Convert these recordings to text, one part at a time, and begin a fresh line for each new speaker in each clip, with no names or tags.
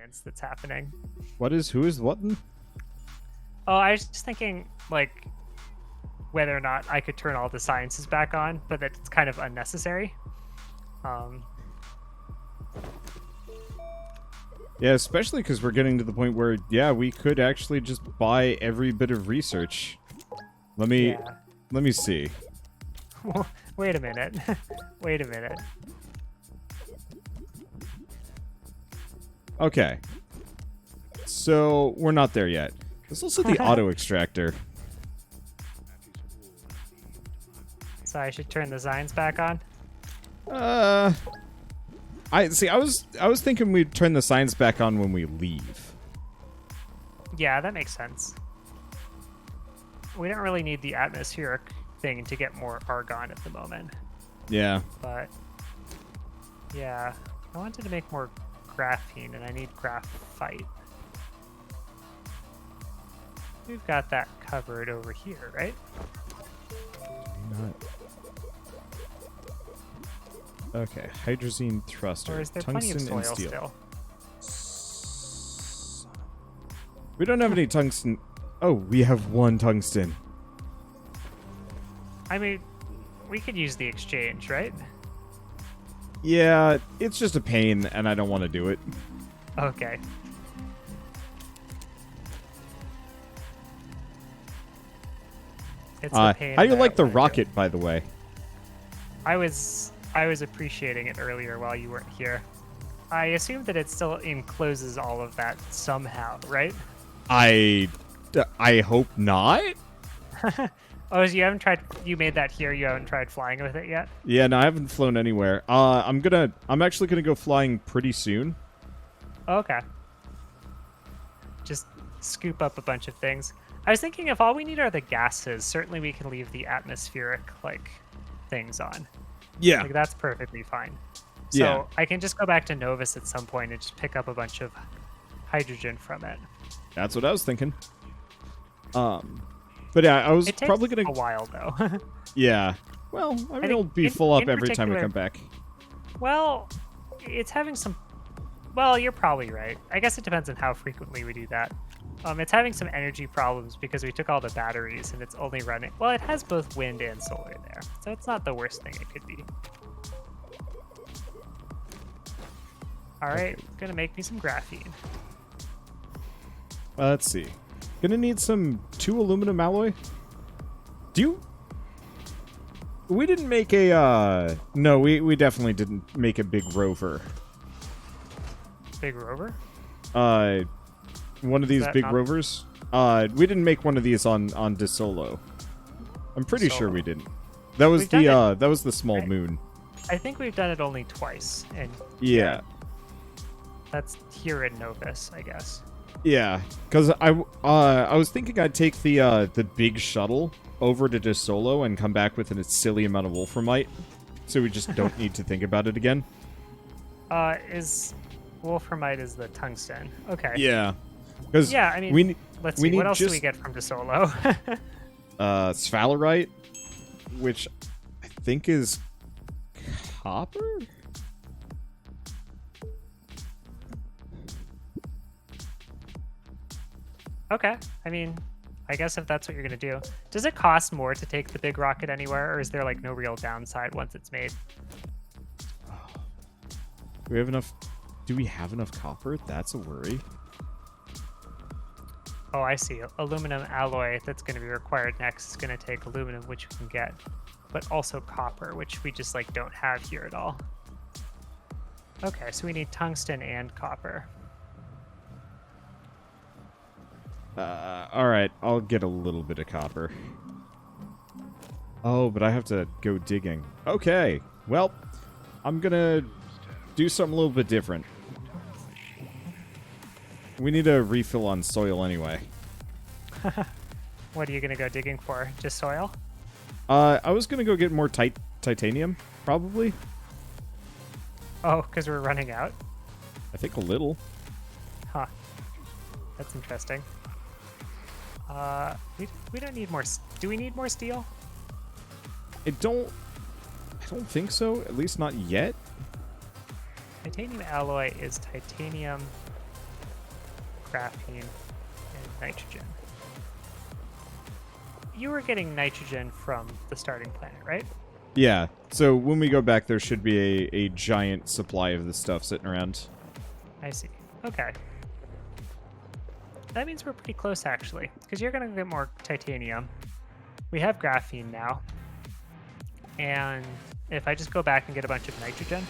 science that's happening.
Who is what?
Oh, I was just thinking, like, whether or not I could turn all the sciences back on, but that it's kind of unnecessary.
Yeah, especially because we're getting to the point where, yeah, we could actually just buy every bit of research. Let me see.
Wait a minute. Wait a minute.
Okay. So, we're not there yet. There's also the auto extractor.
So I should turn the signs back on?
I was thinking we'd turn the signs back on when we leave.
Yeah, that makes sense. We don't really need the atmospheric thing to get more argon at the moment.
Yeah.
But yeah, I wanted to make more graphene, and I need graphite. We've got that covered over here, right?
Not. Okay, hydrazine thruster,
Or is there plenty
tungsten
of
and
soil
steel.
still?
We don't have any tungsten. Oh, we have one tungsten.
I mean, we could use the exchange, right?
Yeah, it's just a pain, and I don't want to do it.
Okay. It's a pain.
How do you
and I
like the
don't wanna do
rocket,
it.
by the way?
I was appreciating it earlier while you weren't here. I assume that it still encloses all of that somehow, right?
I hope not.
Oh, so you haven't tried? You made that here. You haven't tried flying with it yet?
Yeah, no, I haven't flown anywhere. I'm actually gonna go flying pretty soon.
Oh, okay. Just scoop up a bunch of things. I was thinking if all we need are the gases, certainly we can leave the atmospheric things on.
Yeah.
Like that's perfectly fine. So
Yeah.
I can just go back to Novus at some point and just pick up a bunch of hydrogen from it.
That's what I was thinking. But yeah, I was
It takes
probably gonna.
a while though.
Yeah. Well, I mean,
think
it'll be
in-
full up
in
every time we
particular-
come back.
Well, it's having some. Well, you're probably right. I guess it depends on how frequently we do that. It's having some energy problems because we took all the batteries and it's only running. Well, it has both wind and solar there, so it's not the worst thing it could be. All right, gonna make me some graphene.
Let's see. Gonna need some 2 aluminum alloy. Do you? We didn't make a. No, we definitely didn't make a big rover.
Big rover?
One of these
that
big
not-
rovers. We didn't make one of these on DeSolo. I'm pretty sure
Solo.
we didn't. That was
We've done
that was the small
right?
moon.
I think we've done it only twice, and
Yeah.
that's here in Novus, I guess.
Yeah, because I was thinking I'd take the big shuttle over to DeSolo and come back with a silly amount of wolframite, so we just don't need to think about it again.
Is wolframite is the tungsten? Okay.
Yeah, because
Yeah, I mean,
we
let's
we
see. What
need
else do we
just-
get from DeSolo?
sphalerite, which I think is copper.
Okay. I mean, I guess if that's what you're gonna do, does it cost more to take the big rocket anywhere, or is there no real downside once it's made?
Do we have enough? Do we have enough copper? That's a worry.
Oh, I see. Aluminum alloy that's going to be required next is going to take aluminum, which we can get, but also copper, which we just don't have here at all. Okay, so we need tungsten and copper.
All right, I'll get a little bit of copper. Oh, but I have to go digging. Okay, well, I'm gonna do something a little bit different. We need a refill on soil anyway.
What are you going to go digging for? Just soil?
I was gonna go get more titanium, probably.
Oh, because we're running out?
I think a little.
Huh. That's interesting. We don't need more. Do we need more steel?
I don't think so. At least not yet.
Titanium alloy is titanium graphene and nitrogen. You were getting nitrogen from the starting planet, right?
Yeah, so when we go back, there should be a giant supply of this stuff sitting around.
I see. Okay. That means we're pretty close, actually, because you're going to get more titanium. We have graphene now. And if I just go back and get a bunch of nitrogen...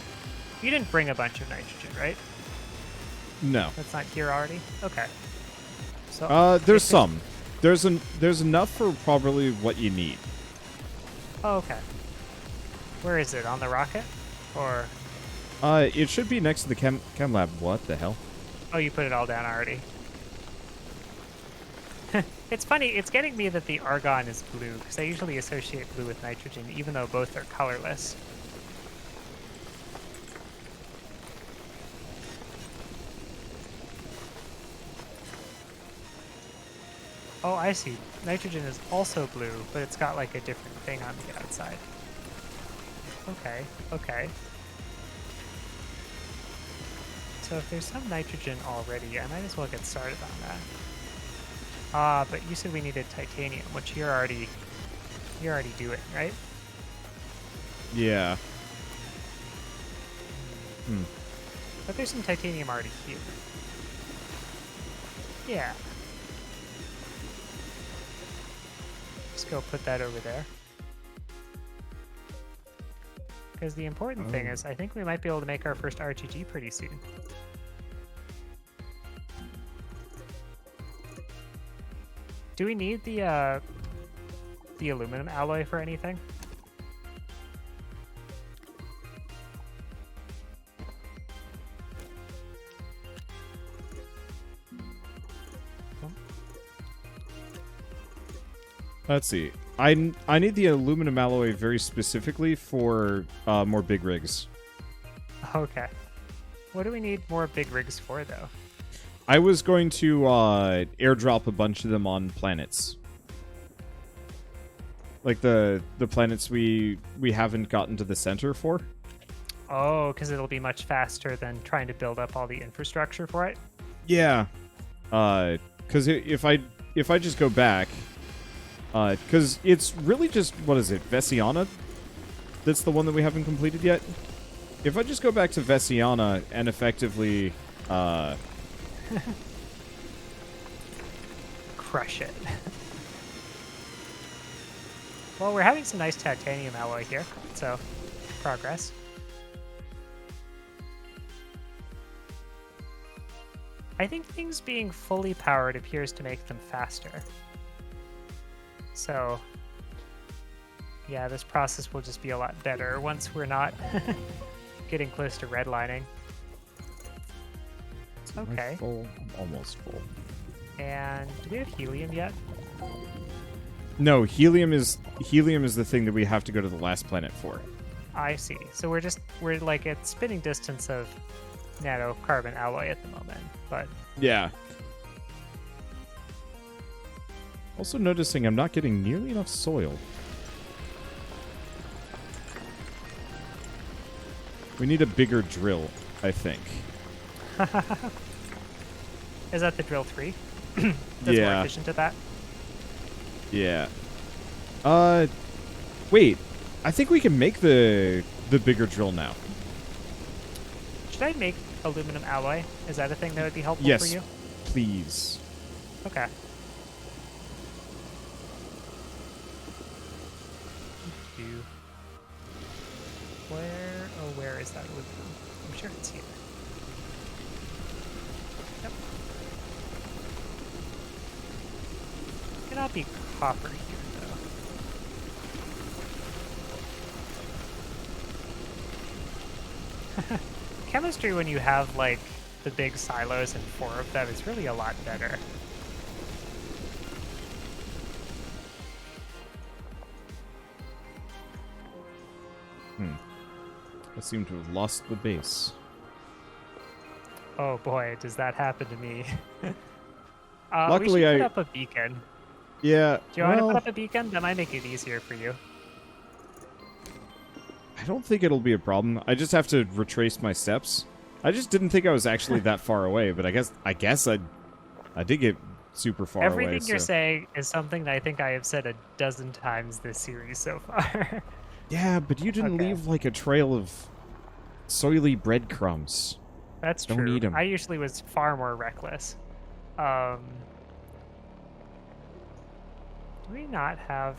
You didn't bring a bunch of nitrogen, right?
No.
That's not here already? Okay. So
there's some. There's enough for probably what you need.
Oh, okay. Where is it? On the rocket? Or...
It should be next to the chem lab. What the hell?
Oh, you put it all down already. It's funny, it's getting me that the argon is blue, because I usually associate blue with nitrogen, even though both are colorless. Oh, I see. Nitrogen is also blue, but it's got like a different thing on the outside. Okay, okay. So if there's some nitrogen already, I might as well get started on that. Ah, but you said we needed titanium, which you're already doing, right?
Yeah.
But there's some titanium already here. Yeah. Just go put that over there. Because the important thing is, I think we might be able to make our first RTG pretty soon. Do we need the aluminum alloy for anything?
Let's see. I need the aluminum alloy very specifically for more big rigs.
Okay. What do we need more big rigs for, though?
I was going to airdrop a bunch of them on planets. Like the planets we haven't gotten to the center for.
Oh, because it'll be much faster than trying to build up all the infrastructure for it?
Yeah. Because if I just go back... Because it's really just, what is it, Vesiana? That's the one that we haven't completed yet? If I just go back to Vesiana and effectively,
Crush it. Well, we're having some nice titanium alloy here, so progress. I think things being fully powered appears to make them faster. So, yeah, this process will just be a lot better once we're not getting close to redlining. Okay.
Full, almost full.
And do we have helium yet?
No, helium is the thing that we have to go to the last planet for.
I see. So we're like at spitting distance of nanocarbon alloy at the moment, but
Yeah. Also noticing I'm not getting nearly enough soil. We need a bigger drill, I think.
Is that the drill 3? That's more efficient at that?
Yeah. Wait. I think we can make the bigger drill now.
Should I make aluminum alloy? Is that a thing that would be helpful
Yes,
for you?
please.
Okay. Where is that aluminum? I'm sure it's here. Yep. Cannot be copper here, though. Chemistry, when you have, like, the big silos and 4 of them, is really a lot better.
I seem to have lost the base.
Oh boy, does that happen to me.
Luckily,
we should put up a beacon.
Yeah.
Do you want to put up a beacon? That might make it easier for you.
I don't think it'll be a problem. I just have to retrace my steps. I just didn't think I was actually that far away, but I guess I did get super far away.
Everything you're
So.
saying is something that I think I have said a dozen times this series so far.
Yeah, but you didn't
Okay.
leave like a trail of soily breadcrumbs.
That's
Don't
true.
need 'em.
I usually was far more reckless. Do we not have...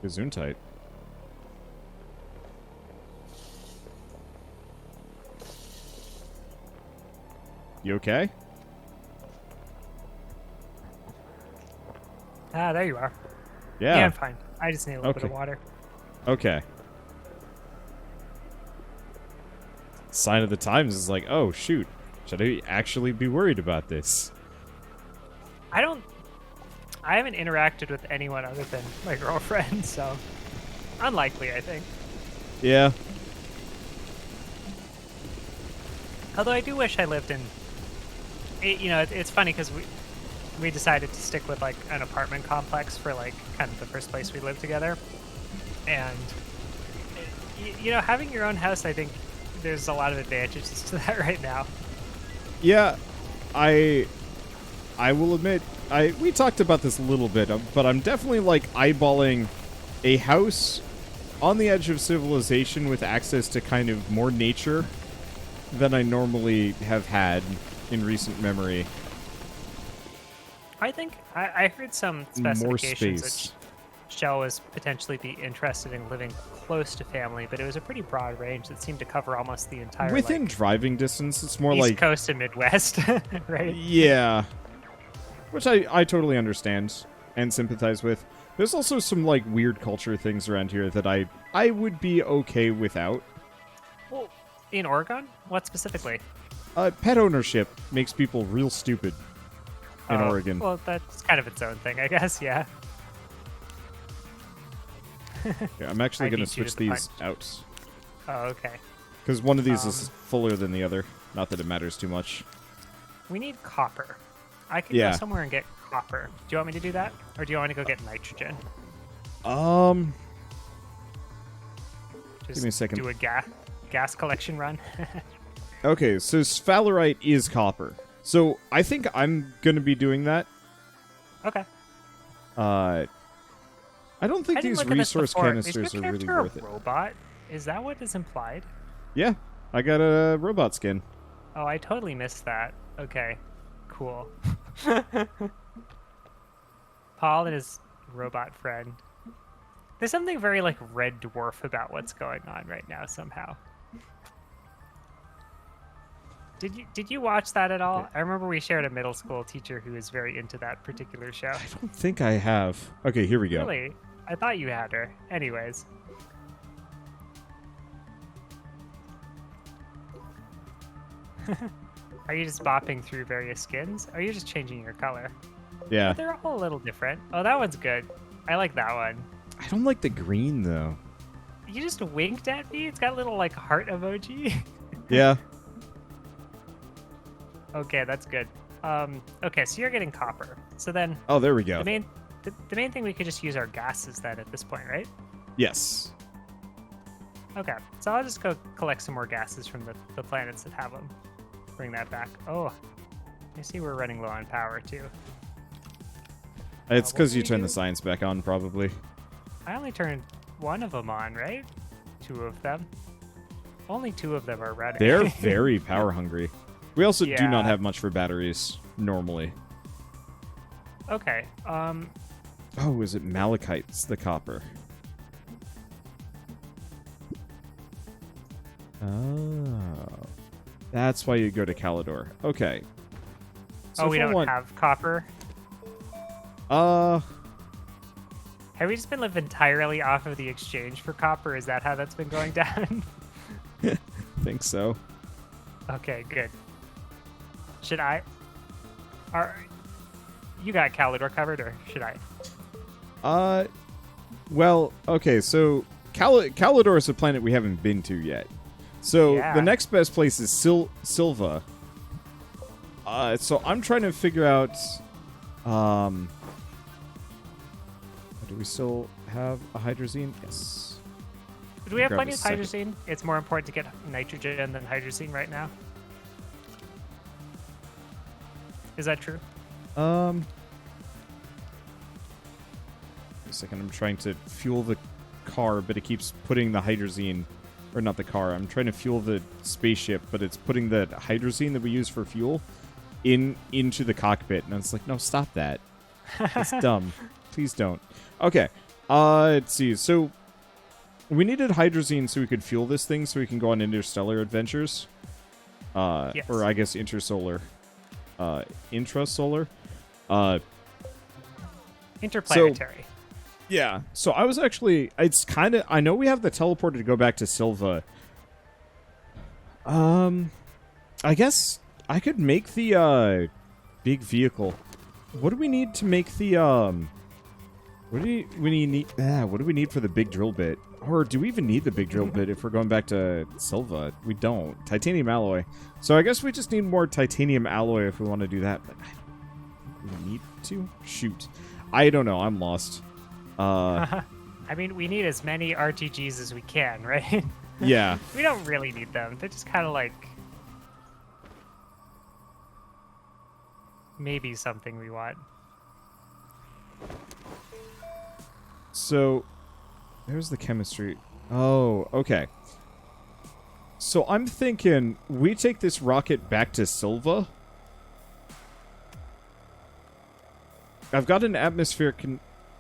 Gesundheit. You okay?
Ah, there you are.
Yeah.
Yeah, I'm fine. I just need a little bit of
Okay.
water.
Okay. Sign of the times is like, oh shoot, should I actually be worried about this?
I haven't interacted with anyone other than my girlfriend, so unlikely, I think.
Yeah.
Although I do wish I lived in... it's funny because we decided to stick with like an apartment complex for like kind of the first place we lived together, and having your own house, I think there's a lot of advantages to that right now.
Yeah, I will admit, we talked about this a little bit, but I'm definitely like eyeballing a house on the edge of civilization with access to kind of more nature than I normally have had in recent memory.
I think I heard some specifications that
space.
Shell was potentially be interested in living close to family, but it was a pretty broad range that seemed to cover almost the entire
Within
like,
driving distance, it's more
East
like...
Coast and Midwest, right?
Yeah. Which I totally understand and sympathize with. There's also some, like, weird culture things around here that I would be okay without.
Well, in Oregon, what specifically?
Pet ownership makes people real stupid in Oregon.
Well, that's kind of its own thing, I guess. Yeah.
Yeah, I'm actually
I
going to
beat you
switch
to the
these
punch.
out.
Oh, okay.
Because one of these is fuller than the other. Not that it matters too much.
We need copper. I can
Yeah.
go somewhere and get copper. Do you want me to do that, or do you want me to go get nitrogen? Just
me a second.
Do a gas collection run.
Okay, so sphalerite is copper. So I think I'm going to be doing that.
Okay.
I don't think
I didn't
these
look at this
resource
before.
canisters
Is your
are really
character
worth
a
it.
robot? Is that what is implied?
Yeah, I got a robot skin.
Oh, I totally missed that. Okay, cool. Paul and his robot friend. There's something very like Red Dwarf about what's going on right now somehow. Did you watch that at all? I remember we shared a middle school teacher who was very into that particular show.
I don't think I have. Okay, here we go.
Really? I thought you had her. Anyways. Are you just bopping through various skins? Or are you just changing your color?
Yeah.
But they're all a little different. Oh, that one's good. I like that one.
I don't like the green, though.
You just winked at me? It's got a little, like, heart emoji.
Yeah.
Okay, that's good. Okay, so you're getting copper. So then
Oh, there we go.
the main thing we could just use our gases then at this point, right?
Yes.
Okay, so I'll just go collect some more gases from the planets that have them. Bring that back. Oh, I see we're running low on power, too.
It's
what
because
do
you
we
turned
do?
the science back on, probably.
I only turned one of them on, right? Two of them. Only two of them are running.
They're very power hungry. We also do not
Yeah.
have much for batteries, normally.
Okay,
Oh, is it malachite's the copper? Oh. That's why you go to Calidor. Okay. So
oh, we
if I
don't
want-
have copper. Have we just been living entirely off of the exchange for copper? Is that how that's been going down?
think so.
Okay, good. Should I? You got Calidor covered, or should I?
Well, okay, so Calidor is a planet we haven't been to yet. So
Yeah.
the next best place is Silva. So I'm trying to figure out, how do we still have a hydrazine? Yes.
Do we have
Grab
plenty
a
of
second.
hydrazine? It's more important to get nitrogen than hydrazine right now. Is that true?
Wait a second, I'm trying to fuel the car, but it keeps putting the hydrazine, or not the car, I'm trying to fuel the spaceship, but it's putting the hydrazine that we use for fuel into the cockpit, and it's like, no, stop that. It's dumb. Please don't. Okay, let's see, so we needed hydrazine so we could fuel this thing so we can go on interstellar adventures.
Yes.
Or I guess intersolar. Intrasolar.
Interplanetary.
Yeah. So I was actually, it's kind of, I know we have the teleporter to go back to Silva. I guess I could make the big vehicle. What do we need to make the what do we need for the big drill bit? Or do we even need the big drill bit if we're going back to Silva? We don't. Titanium alloy. So I guess we just need more titanium alloy if we want to do that. But I don't really need to. Shoot. I don't know. I'm lost.
I mean, we need as many RTGs as we can, right?
Yeah.
We don't really need them. They're just kind of like maybe something we want.
So, there's the chemistry. Oh, okay. So I'm thinking we take this rocket back to Silva. I've got an atmospheric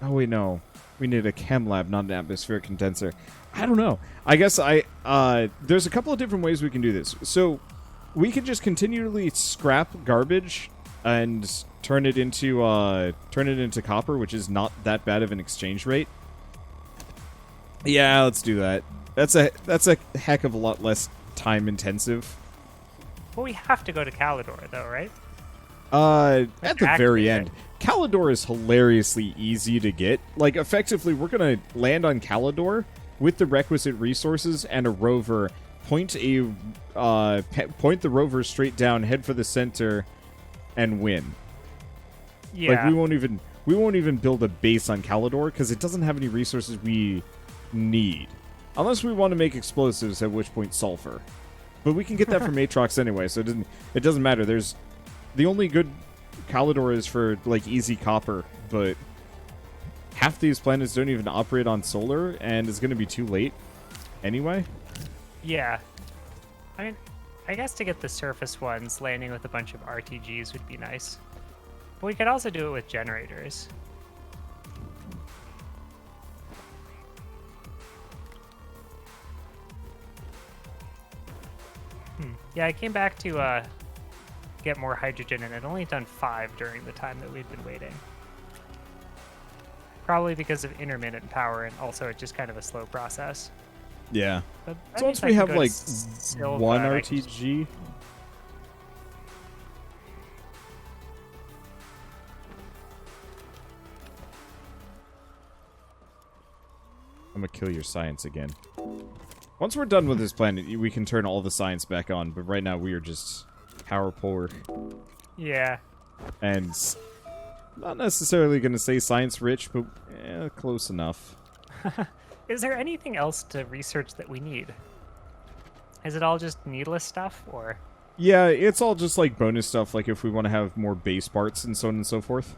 oh wait, no. We need a chem lab, not an atmospheric condenser. I don't know. I guess there's a couple of different ways we can do this. So we can just continually scrap garbage and turn it into copper, which is not that bad of an exchange rate. Yeah, let's do that. That's a heck of a lot less time intensive.
Well, we have to go to Calidor, though, right?
At the very
Activate
end. Calidor is hilariously easy to get. Like, effectively, we're gonna land on Calidor with the requisite resources and a rover. Point the rover straight down, head for the center, and win.
Yeah.
Like, we won't even build a base on Calidor because it doesn't have any resources we need, unless we want to make explosives. At which point, sulfur. But we can get that from Matrox anyway, so it doesn't matter. There's the only good Calidor is for like easy copper, but half these planets don't even operate on solar, and it's going to be too late anyway.
Yeah. I mean, I guess to get the surface ones, landing with a bunch of RTGs would be nice. But we could also do it with generators. Yeah, I came back to get more hydrogen, and I'd only done 5 during the time that we'd been waiting. Probably because of intermittent power, and also it's just kind of a slow process.
Yeah.
But that
So
means
once
I
we
can
have
go to
like
Silva,
one
and I can just-
RTG. I'm gonna kill your science again. Once we're done with this planet, we can turn all the science back on, but right now we are just power poor.
Yeah.
And not necessarily gonna say science rich, but close enough.
Is there anything else to research that we need? Is it all just needless stuff, or?
Yeah, it's all just like bonus stuff, like if we want to have more base parts and so on and so forth.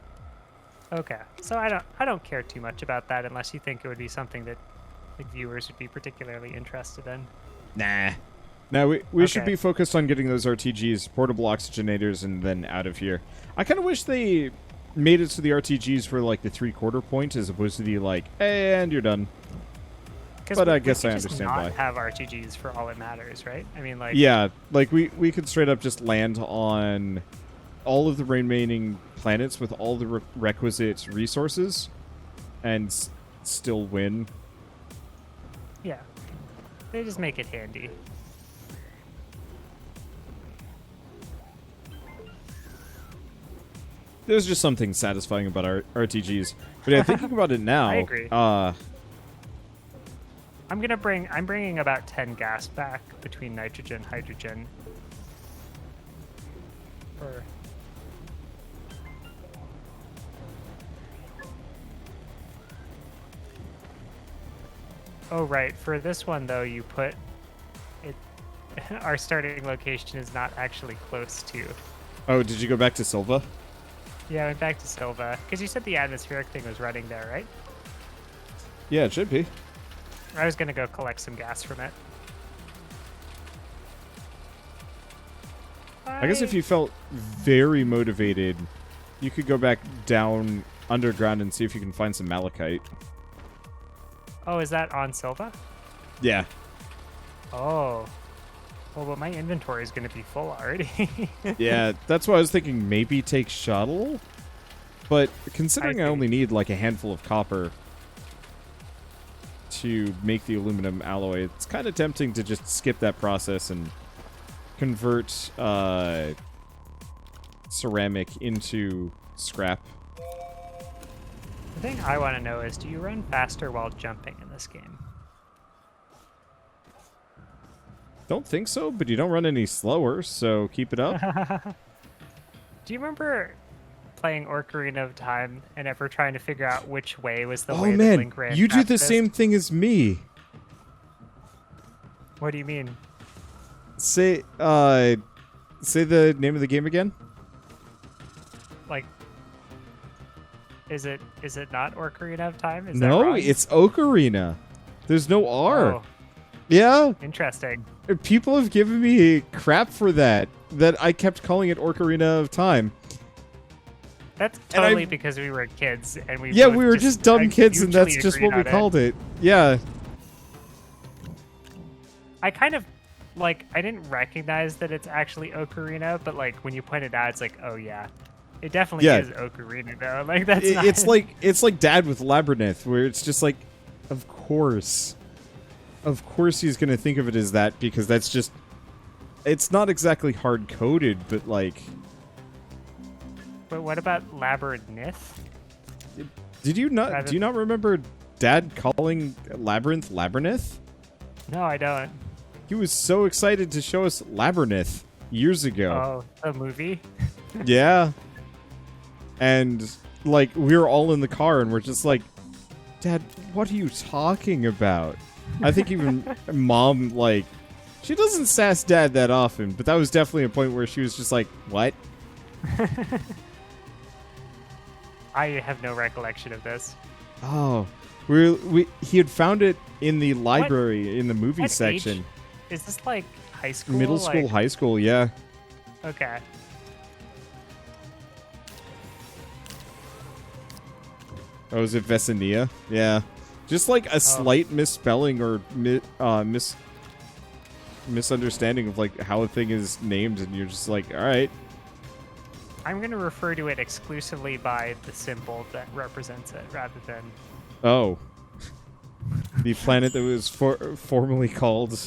Okay, so I don't care too much about that unless you think it would be something that like viewers would be particularly interested in.
Nah. Now we should
Okay.
be focused on getting those RTGs, portable oxygenators, and then out of here. I kind of wish they made it so the RTGs were like the 3/4 point as opposed to the like, and you're done.
'Cause
But I
we
guess
could
I
just
understand
not
why.
have RTGs for all it matters, right? I mean, like,
Yeah, like we could straight up just land on all of the remaining planets with all the requisite resources and still win.
yeah, they just make it handy.
There's just something satisfying about our RTGs. But yeah, thinking about it now,
I agree. I'm bringing about 10 gas back between nitrogen, hydrogen. For Oh, right. For this one, though, you put it. Our starting location is not actually close to.
Oh, did you go back to Silva?
Yeah, I went back to Silva because you said the atmospheric thing was running there, right?
Yeah, it should be.
I was gonna go collect some gas from it.
I guess if you felt very motivated, you could go back down underground and see if you can find some malachite.
Oh, is that on Silva?
Yeah.
Oh. Well, but my inventory is going to be full already.
Yeah, that's why I was thinking maybe take shuttle. But considering I only need like a handful of copper to make the aluminum alloy, it's kind of tempting to just skip that process and convert ceramic into scrap.
The thing I want to know is, do you run faster while jumping in this game?
Don't think so, but you don't run any slower, so keep it up.
Do you remember playing Ocarina of Time and ever trying to figure out which way was the
Oh
way that
man,
Link ran
you do the
fastest?
same thing as me.
What do you mean?
Say the name of the game again.
Like, is it not Ocarina of Time? Is
No,
that wrong?
it's Ocarina. There's no R.
Oh,
Yeah,
interesting.
people have given me crap for that I kept calling it Ocarina of Time.
That's
And I-
totally because we were kids and we
Yeah,
both
we were just dumb kids, and that's
mutually
just what we
agreed on
called it. Yeah.
I kind of like, I didn't recognize that it's actually Ocarina, but like when you point it out, it's like, oh yeah, it definitely
Yeah.
is Ocarina though. Like that's not.
It's like Dad with Labyrinth, where it's just like, of course he's gonna think of it as that, because that's just, it's not exactly hard coded, but like,
But what about Labyrinth?
do you not remember Dad calling Labyrinth Labyrinth?
No, I don't.
He was so excited to show us Labyrinth years ago.
Oh, the movie.
Yeah. And like, we were all in the car and we're just like, Dad, what are you talking about? I think even Mom, like, she doesn't sass Dad that often, but that was definitely a point where she was just like, what?
I have no recollection of this.
Oh, he had found it in the library in the movie
What
section.
age? Is this like high school?
Middle school,
Like,
high school, yeah.
okay.
Oh, was it Vesania? Yeah. Just like a slight misspelling or misunderstanding of like how a thing is named, and you're just like, all right.
I'm going to refer to it exclusively by the symbol that represents it rather than...
Oh. The planet that was formerly called...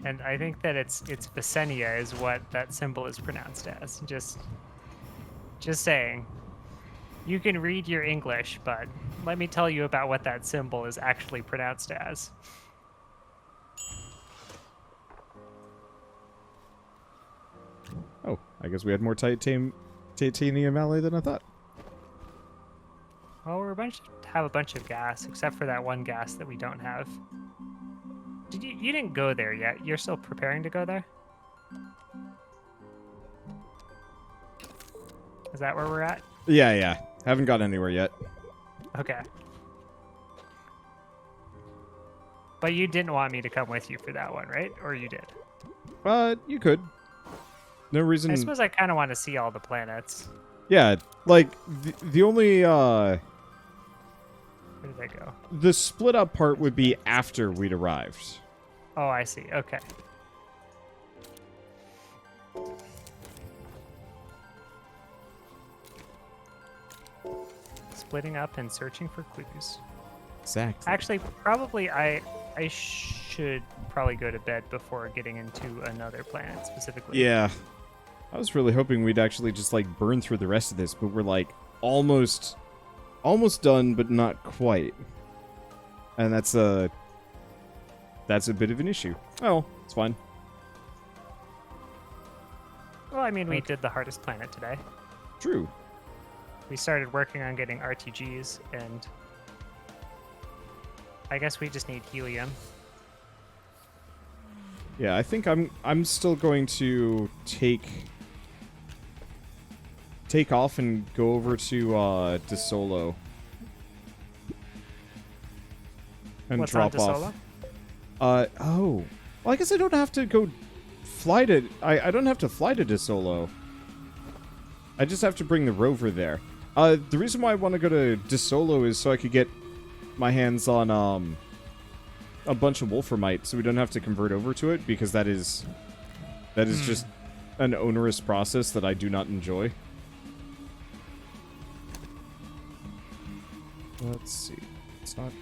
And I think that it's Visenia is what that symbol is pronounced as. Just saying. You can read your English, but let me tell you about what that symbol is actually pronounced as.
Oh, I guess we had more titanium alloy than I thought.
Well, have a bunch of gas, except for that one gas that we don't have. You didn't go there yet. You're still preparing to go there? Is that where we're at?
Yeah. Haven't got anywhere yet.
Okay. But you didn't want me to come with you for that one, right? Or you did?
You could. No reason.
I suppose I kind of want to see all the planets.
Yeah, like the only
Where did they go?
the split up part would be after we'd arrived.
Oh, I see. Okay. Splitting up and searching for clues.
Exactly.
Actually, probably I should probably go to bed before getting into another planet specifically.
Yeah. I was really hoping we'd actually just like burn through the rest of this, but we're like almost done, but not quite. And that's a bit of an issue. Oh, it's fine.
Well, I mean, we did the hardest planet today.
True.
We started working on getting RTGs, and I guess we just need helium.
Yeah, I think I'm still going to take off and go over to DeSolo. And
What's
drop
on
off.
DeSolo?
Oh. Well, I guess I don't have to go fly to... I don't have to fly to DeSolo. I just have to bring the rover there. The reason why I want to go to DeSolo is so I could get my hands on a bunch of Wolframite, so we don't have to convert over to it, because that is just an onerous process that I do not enjoy. Let's see. It's not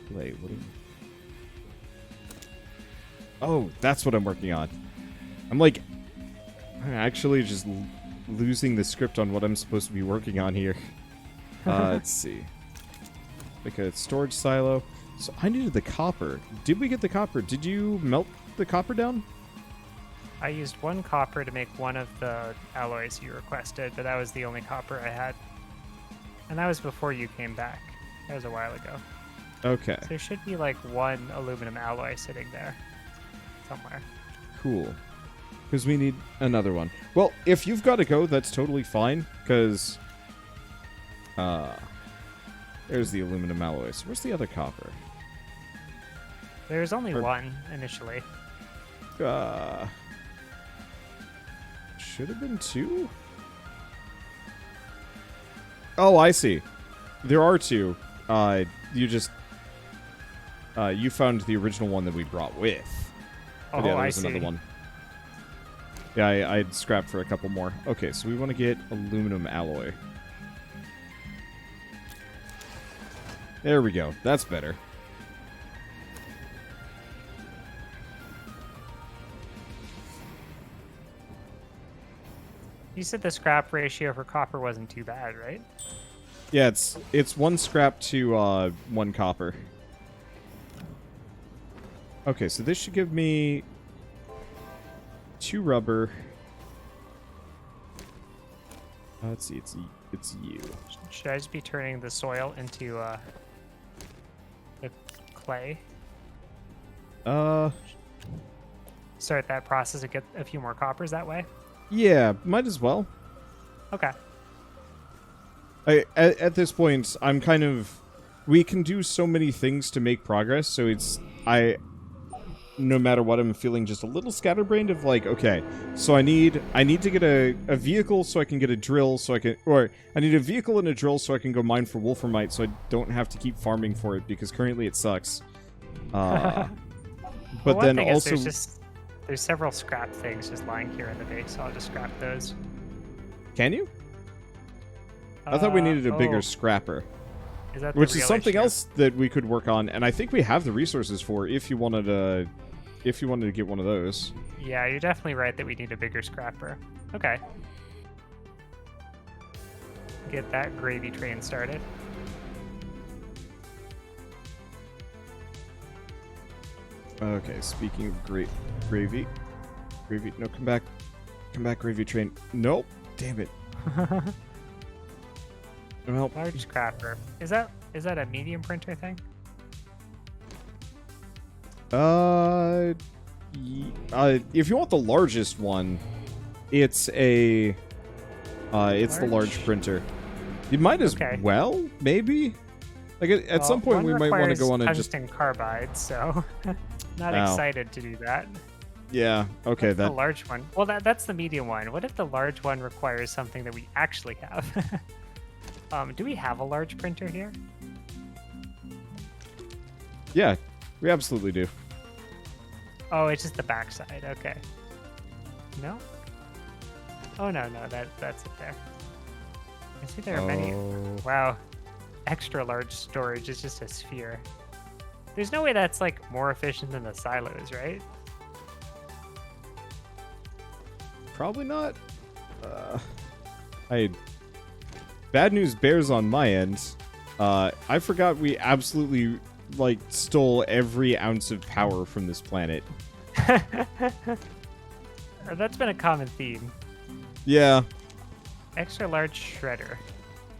clay. What? Oh, that's what I'm working on. I'm actually just losing the script on what I'm supposed to be working on here. Let's see. Like a storage silo. So I needed the copper. Did we get the copper? Did you melt the copper down?
I used 1 copper to make one of the alloys you requested, but that was the only copper I had. And that was before you came back. That was a while ago.
Okay.
So there should be like 1 aluminum alloy sitting there somewhere.
Cool. Because we need another one. Well, if you've got to go, that's totally fine, because... there's the aluminum alloys. Where's the other copper?
There's only 1 initially.
Should have been 2? Oh, I see. There are 2. You just... you found the original one that we brought with.
Oh,
yeah,
I
there's
see.
another one. Yeah, I'd scrapped for a couple more. Okay, so we want to get aluminum alloy. There we go. That's better.
You said the scrap ratio for copper wasn't too bad, right?
Yeah, it's 1 scrap to 1 copper. Okay, so this should give me 2 rubber. Let's see, it's you.
Should I just be turning the soil into the clay? Start that process and get a few more coppers that way?
Yeah, might as well.
Okay.
At this point, I'm kind of... We can do so many things to make progress, so it's... No matter what, I'm feeling just a little scatterbrained of like, okay, so I need to get a vehicle so I can get a drill so I can... Or, I need a vehicle and a drill so I can go mine for Wolframite so I don't have to keep farming for it, because currently it sucks. But
well,
then
thing
also...
Is there's several scrap things just lying here in the base, so I'll just scrap those.
Can you? I thought we needed a bigger
oh.
scrapper.
Is that the
Which is
real
something
issue?
else that we could work on, and I think we have the resources for if you wanted to get one of those.
Yeah, you're definitely right that we need a bigger scrapper. Okay. Get that gravy train started.
Okay, speaking of gravy, no, come back, gravy train. Nope, damn it. Well,
Large scrapper. Is that a medium printer thing?
if you want the largest one, it's the large printer. You might as well, maybe. Like at some point, we might want to go on and just
tungsten carbide, so not excited to do that.
Yeah. Okay.
That's the large one. Well, that's the medium one. What if the large one requires something that we actually have? Do we have a large printer here?
Yeah, we absolutely do.
Oh, it's just the backside. Okay. No? Oh, no, that's it there. I see there are many. Wow. Extra large storage is just a sphere. There's no way that's, like, more efficient than the silos, right?
Probably not. Bad news bears on my end. I forgot we absolutely, like, stole every ounce of power from this planet.
That's been a common theme.
Yeah.
Extra large shredder.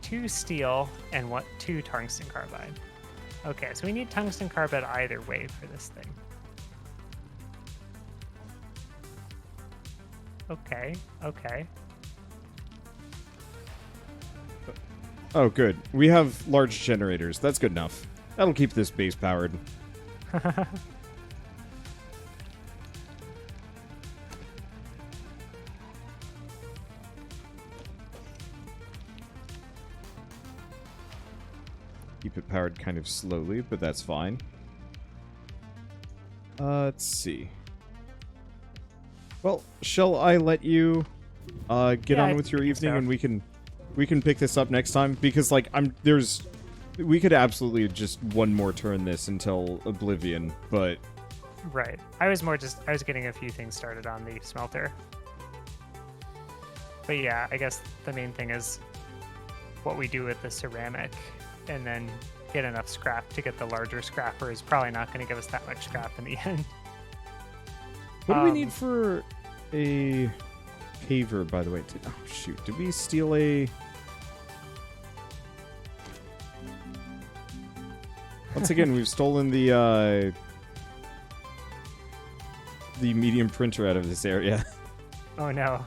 2 steel and 2 tungsten carbide. Okay, so we need tungsten carbide either way for this thing. Okay, okay.
Oh, good. We have large generators. That's good enough. That'll keep this base powered. Keep it powered kind of slowly, but that's fine. Let's see. Well, shall I let you get on with your evening, and we can pick this up next time? Because like we could absolutely just one more turn this until oblivion, but
Right. I was getting a few things started on the smelter. But yeah, I guess the main thing is what we do with the ceramic, and then get enough scrap to get the larger scrapper is probably not going to give us that much scrap in the end.
what do we need for a paver, by the way? Oh, shoot. Did we steal a... Once again, we've stolen the medium printer out of this area.
Oh no.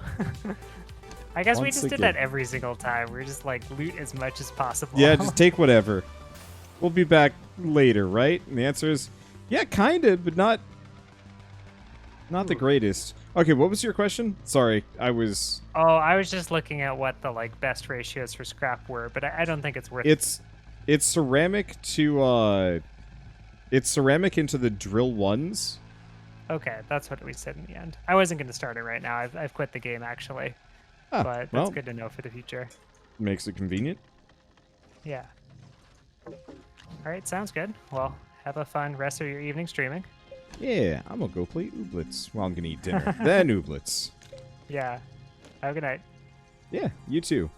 I guess we
Once
just did
again.
that every single time. We're just like, loot as much as possible.
Yeah, just take whatever. We'll be back later, right? And the answer is, yeah, kind of, but not the greatest. Okay, what was your question? Sorry, I was...
Oh, I was just looking at what the like best ratios for scrap were, but I don't think it's worth it.
It's ceramic to, it's ceramic into the drill ones.
Okay, that's what we said in the end. I wasn't going to start it right now. I've quit the game, actually.
Ah,
But that's
well,
good to know for the future.
makes it convenient.
Yeah. All right, sounds good. Well, have a fun rest of your evening streaming.
Yeah, I'm gonna go play Ooblets. Well, I'm gonna eat dinner, then Ooblets.
Yeah. Have a good night.
Yeah, you too.